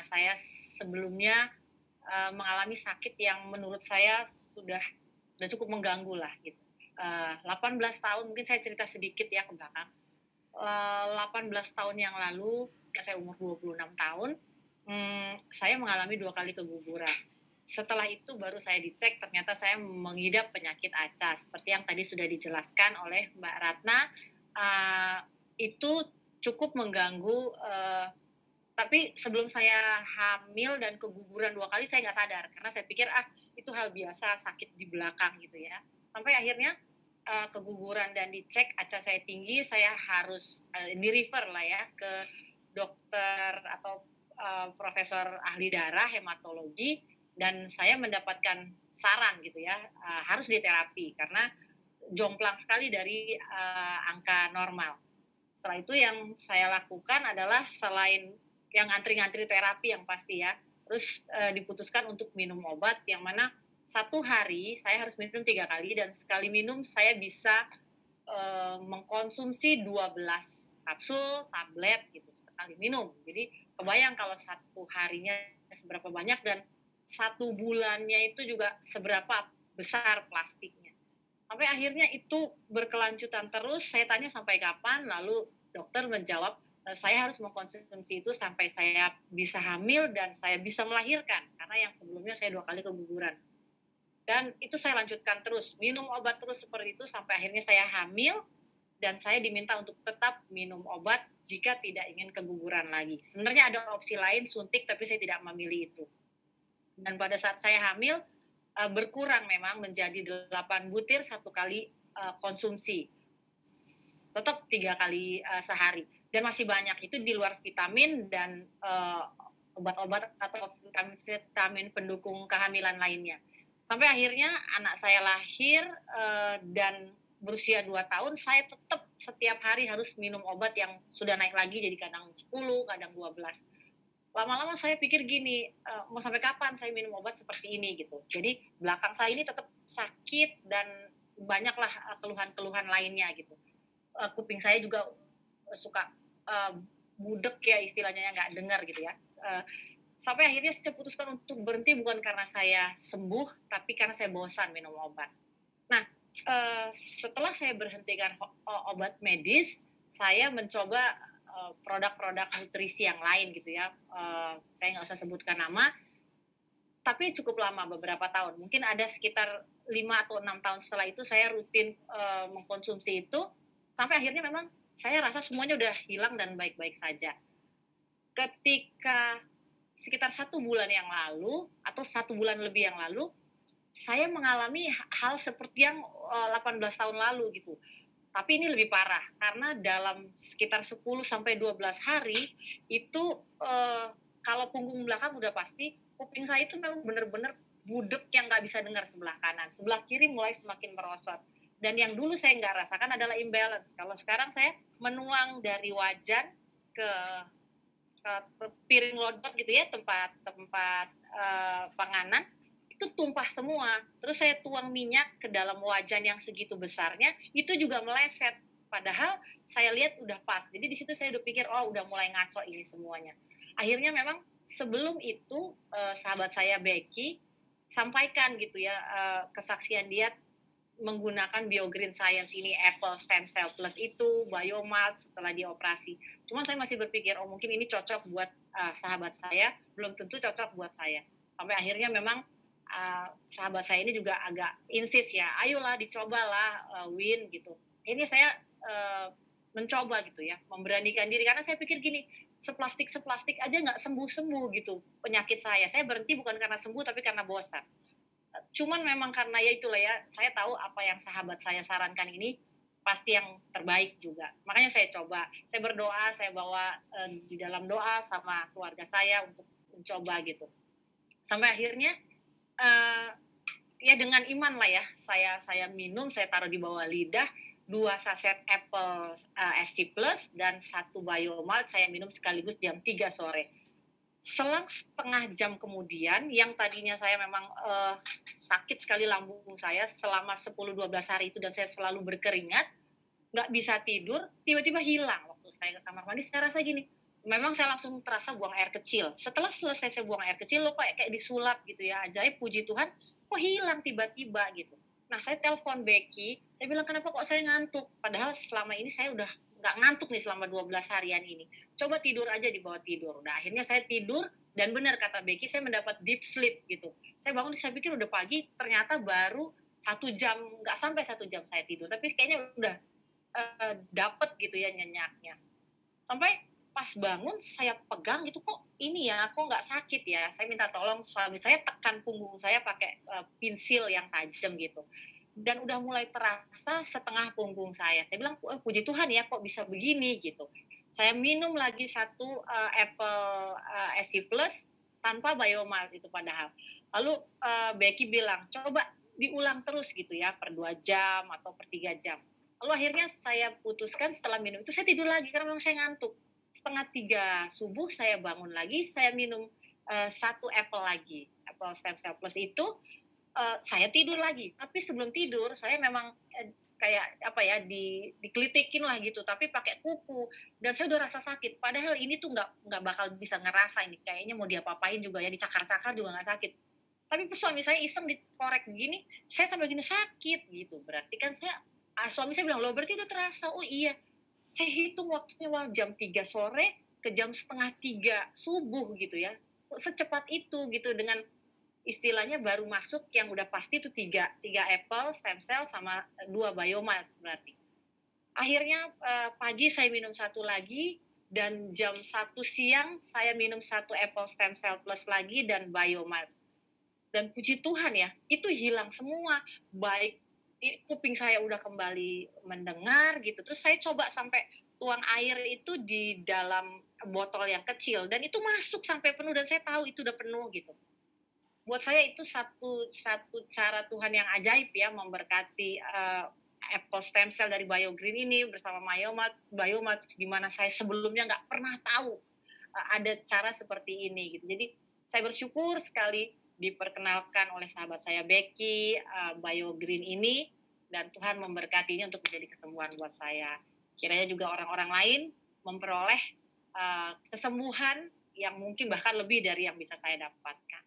saya sebelumnya mengalami sakit yang menurut saya sudah cukup mengganggu lah gitu. 18 tahun mungkin saya cerita sedikit ya ke belakang. 18 tahun yang lalu, ketika saya umur 26 tahun, saya mengalami 2 kali keguguran. Setelah itu baru saya dicek ternyata saya mengidap penyakit ACA seperti yang tadi sudah dijelaskan oleh Mbak Ratna, eee, itu cukup mengganggu, tapi sebelum saya hamil dan keguguran 2 kali saya nggak sadar karena saya pikir, itu hal biasa sakit di belakang gitu ya. Sampai akhirnya, keguguran dan dicek ACA saya tinggi, saya harus, di-refer lah ya ke dokter atau, profesor ahli darah, hematologi, dan saya mendapatkan saran gitu ya, harus diterapi karena jomplang sekali dari, angka normal. Setelah itu yang saya lakukan adalah selain yang ngantri-ngantri terapi yang pasti ya, terus, diputuskan untuk minum obat yang mana satu hari saya harus minum 3 kali dan sekali minum saya bisa, mengkonsumsi 12 kapsul, tablet gitu sekali minum. Jadi kebayang kalau satu harinya seberapa banyak dan satu bulannya itu juga seberapa besar plastiknya. Sampai akhirnya itu berkelanjutan terus, saya tanya sampai kapan, lalu dokter menjawab, saya harus mengkonsumsi itu sampai saya bisa hamil dan saya bisa melahirkan, karena yang sebelumnya saya 2 kali keguguran. Dan itu saya lanjutkan terus, minum obat terus seperti itu sampai akhirnya saya hamil dan saya diminta untuk tetap minum obat jika tidak ingin keguguran lagi. Sebenarnya ada opsi lain suntik tapi saya tidak memilih itu. Dan pada saat saya hamil, berkurang memang menjadi 8 butir satu kali, konsumsi. Tetap 3 kali, sehari dan masih banyak, itu di luar vitamin dan, obat-obat atau vitamin-vitamin pendukung kehamilan lainnya. Sampai akhirnya anak saya lahir, dan berusia 2 tahun, saya tetap setiap hari harus minum obat yang sudah naik lagi jadi kadang 10, kadang 12. Lama-lama saya pikir gini, mau sampai kapan saya minum obat seperti ini gitu. Jadi belakang saya ini tetap sakit dan banyaklah, keluhan-keluhan lainnya gitu. Kuping saya juga, suka, budek ya istilahnya, nggak dengar gitu ya. Sampai akhirnya saya putuskan untuk berhenti bukan karena saya sembuh, tapi karena saya bosan minum obat. Nah, setelah saya berhentikan obat medis, saya mencoba, produk-produk nutrisi yang lain gitu ya, saya nggak usah sebutkan nama, tapi cukup lama beberapa tahun, mungkin ada sekitar 5 atau 6 tahun setelah itu saya rutin, mengkonsumsi itu, sampai akhirnya memang saya rasa semuanya udah hilang dan baik-baik saja. Ketika sekitar 1 bulan yang lalu atau 1 bulan lebih yang lalu, saya mengalami hal seperti yang, 18 tahun lalu gitu. Tapi ini lebih parah, karena dalam sekitar 10 sampai 12 hari itu, kalau punggung belakang udah pasti, kuping saya itu memang bener-bener budek yang nggak bisa dengar sebelah kanan, sebelah kiri mulai semakin merosot. Dan yang dulu saya nggak rasakan adalah imbalance, kalau sekarang saya menuang dari wajan ke piring lodot gitu ya, tempat tempat, panganan, itu tumpah semua. Terus saya tuang minyak ke dalam wajan yang segitu besarnya, itu juga meleset. Padahal saya lihat udah pas. Jadi di situ saya udah pikir, "Oh, udah mulai ngaco ini semuanya." Akhirnya memang sebelum itu, sahabat saya Becky sampaikan gitu ya, kesaksian dia menggunakan BioGreen Science ini, Apple Stem Cell Plus itu, Biomart setelah dioperasi. Cuman saya masih berpikir, "Oh, mungkin ini cocok buat, sahabat saya, belum tentu cocok buat saya." Sampai akhirnya memang, sahabat saya ini juga agak insist ya, "Ayolah dicobalah, Win," gitu. Akhirnya saya, mencoba gitu ya, memberanikan diri karena saya pikir gini, seplastik-seplastik aja nggak sembuh-sembuh gitu penyakit saya. Saya berhenti bukan karena sembuh tapi karena bosan. Cuman memang karena ya itulah ya, saya tahu apa yang sahabat saya sarankan ini pasti yang terbaik juga. Makanya saya coba, saya berdoa, saya bawa, di dalam doa sama keluarga saya untuk mencoba gitu. Sampai akhirnya, eee, ya dengan iman lah ya, saya minum, saya taruh di bawah lidah, 2 saset Apple, SC Plus dan 1 Biomalt saya minum sekaligus jam 3 sore. Selang setengah jam kemudian, yang tadinya saya memang, sakit sekali lambung saya selama 10, 12 hari itu dan saya selalu berkeringat, nggak bisa tidur, tiba-tiba hilang waktu saya ke kamar mandi, saya rasa gini, memang saya langsung terasa buang air kecil. Setelah selesai saya buang air kecil, loh kok kayak disulap gitu ya, ajaib puji Tuhan, kok hilang tiba-tiba gitu. Nah saya telepon Becky, saya bilang, "Kenapa kok saya ngantuk?" Padahal selama ini saya udah nggak ngantuk nih selama 12 harian ini. Coba tidur aja di bawah tidur. Nah akhirnya saya tidur dan benar kata Becky, saya mendapat deep sleep gitu. Saya bangun, saya pikir udah pagi, ternyata baru 1 jam, nggak sampai 1 jam saya tidur. Tapi kayaknya udah dapet gitu ya nyenyaknya. Sampai pas bangun saya pegang gitu, kok ini ya, kok nggak sakit ya. Saya minta tolong suami saya tekan punggung saya pakai pensil yang tajam gitu. Dan udah mulai terasa setengah punggung saya. Saya bilang, puji Tuhan ya kok bisa begini gitu. Saya minum lagi satu apple SC Plus tanpa biomalt itu padahal. Lalu Becky bilang, coba diulang terus gitu ya per 2 jam atau per 3 jam. Lalu akhirnya saya putuskan setelah minum itu saya tidur lagi karena memang saya ngantuk. Setengah 3 subuh saya bangun lagi, saya minum satu apple lagi, apple stem cell plus itu saya tidur lagi. Tapi sebelum tidur saya memang kayak apa ya dikelitikin lah gitu, tapi pakai kuku dan saya udah rasa sakit. Padahal ini tuh nggak bakal bisa ngerasa ini kayaknya mau diapa-apain juga ya dicakar-cakar juga nggak sakit. Tapi suami saya iseng dikorek begini, saya sampai gini sakit gitu. Berarti kan suami saya bilang, "Loh berarti udah terasa." Oh iya, saya hitung waktunya wah jam 3 sore ke jam setengah 3 subuh gitu ya. Secepat itu gitu dengan istilahnya baru masuk yang udah pasti itu tiga apple stem cell sama 2 biomalt berarti. Akhirnya pagi saya minum satu lagi dan jam 1 siang saya minum satu apple stem cell plus lagi dan biomalt. Dan puji Tuhan ya, itu hilang semua. Baik kuping saya udah kembali mendengar gitu. Terus saya coba sampai tuang air itu di dalam botol yang kecil dan itu masuk sampai penuh dan saya tahu itu udah penuh gitu. Buat saya itu satu cara Tuhan yang ajaib ya memberkati apple stem cell dari BioGreen ini bersama Biomalt di mana saya sebelumnya nggak pernah tahu ada cara seperti ini gitu. Jadi saya bersyukur sekali diperkenalkan oleh sahabat saya Becky BioGreen ini dan Tuhan memberkatinya untuk menjadi kesembuhan buat saya. Kiranya juga orang-orang lain memperoleh kesembuhan yang mungkin bahkan lebih dari yang bisa saya dapatkan.